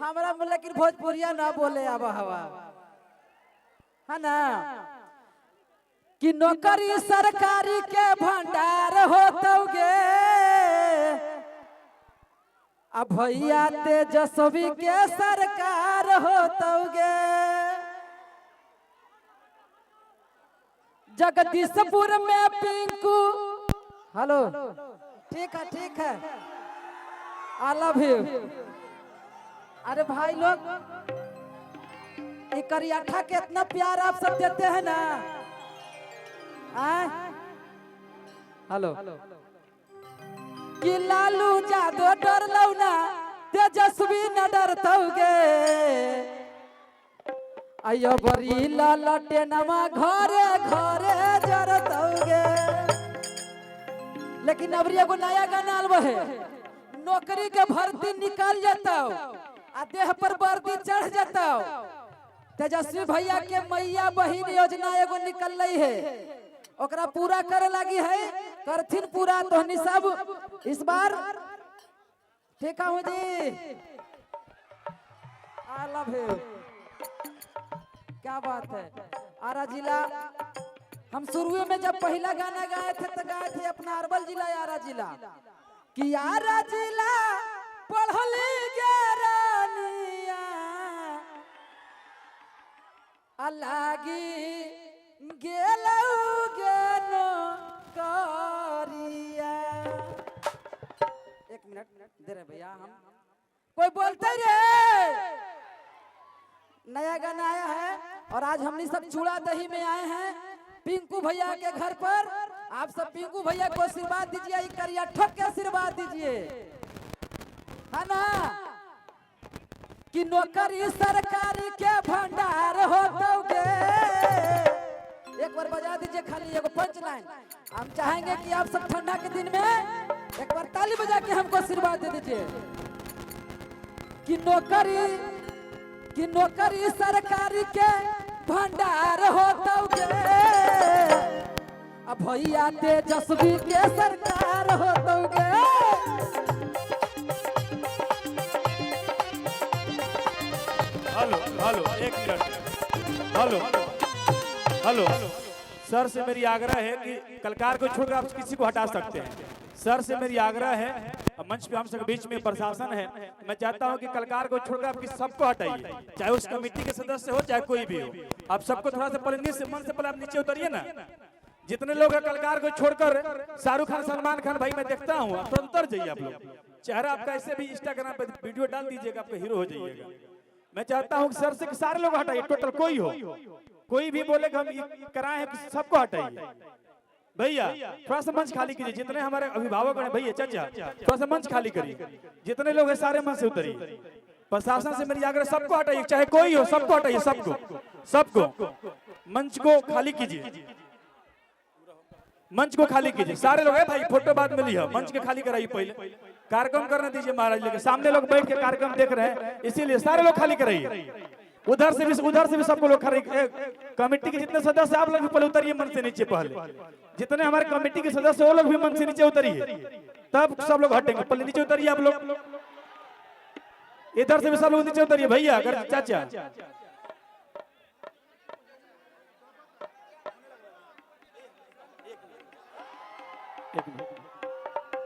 हमारा लेकिन भोजपुरिया ना बोले अब हवा है ना कि नौकरी सरकारी के भंडार होतोगे अब भैया तेजस्वी के सरकार होतोगे जगदीशपुर में पिंकू हेलो ठीक है आई लव यू। अरे भाई लोग करियाठा के इतना प्यार आप सब देते हैं ना हेलो कि लालू जादो डर लौना तेजस्वी न डरतोगे अयो बरी ललटे नमा घरे घरे जरतोगे। लेकिन अब एगो नया गाना आलबो है नौकरी के भर्ती निकाल जाता आ देह पर वर्दी चढ़ जाता तेजस्वी भैया के मैया बहिन योजना एगो निकल रही है ओकरा पूरा करे लगी है करथिन पूरा तोहनी सब इस बार ठीक है जी आई लव यू। क्या बात है आरा जिला हम शुरू में जब पहला गाना गाए थे तो गाए थे अपना अरवल जिला आरा जिला कि आरा जिला पढ़ली रानिया लागी गेलौगे नौकरिया। एक मिनट दे रहे भैया हम कोई बोलते रे नया गाना आया है और आज हमने सब चूड़ा दही में आए हैं पिंकू भैया के घर पर आप सब पिंकू भैया को आशीर्वाद दीजिए करिया ठोक के आशीर्वाद दीजिए है ना कि नौकरी सरकारी के भंडार होतोगे। एक बार बजा दीजिए खाली एगो पंच लाइन हम चाहेंगे कि आप सब ठंडा के दिन में एक बार ताली बजा के हमको आशीर्वाद दे दीजिए कि नौकरी सरकारी के भंडार होतोगे अब भैया तेजस्वी के सरकार होतोगे। हेलो एक मिनट हेलो सर से मेरी आग्रह है कि कलाकार को छोड़कर आप किसी को हटा सकते हैं। सर से मेरी आग्रह है मंच पे हम सब बीच में प्रशासन है मैं चाहता हूं कि कलाकार को छोड़कर आप सबको हटाइए चाहे उस कमेटी के सदस्य हो चाहे कोई भी हो आप सबको थोड़ा सा पलंगी से मन से पहले आप नीचे उतरिए ना। जितने लोग हैं कलाकार को छोड़कर शाहरुख खान सलमान खान भाई मैं देखता हूँ आप तुरंत उतर जाइए। आप लोग चेहरा आपका ऐसे भी इंस्टाग्राम पे वीडियो डाल दीजिएगा आपका हीरो हो जाइएगा। मैं चाहता हूँ सर से सारे लोग हटाइए टोटल कोई भी बोले हम कराए हैं सबको हटाइए। भैया थोड़ा सा मंच खाली कीजिए जितने हमारे अभिभावक हैं भैया चाचा थोड़ा सा मंच खाली करिए जितने लोग हैं सारे मंच से उतरिए। प्रशासन से मेरी आग्रह सबको हटाइए चाहे कोई हो सबको हटाइए सबको मंच को खाली कीजिए मंच को खाली कीजिए सारे लोग है भाई फोटो बाद में लिया मंच के खाली कराइए पहले कार्यक्रम करने दीजिए महाराज लेके सामने लोग बैठ के कार्यक्रम देख रहे हैं इसीलिए सारे लोग खाली कराइए। उधर से भी सबको लोग खाली कमेटी के जितने सदस्य आप लोग भी पहले उतरिए मन से नीचे पहले जितने हमारे कमेटी के सदस्य वो लोग भी मन से नीचे उतरिए तब सब लोग हटेंगे पहले नीचे उतरिए आप लोग इधर से भी सब लोग नीचे उतरिए भैया अगर चाचा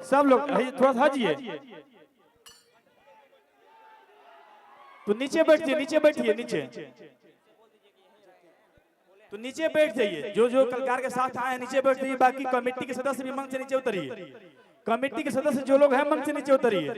सब लोग थोड़ा सा हटिए तो नीचे बैठिए तो नीचे बैठ जाइए जो कलाकार के साथ आए नीचे बैठ जाइए बाकी कमेटी के सदस्य भी मंच से नीचे उतरिए कमेटी के सदस्य जो लोग हैं मंच से नीचे उतरिए।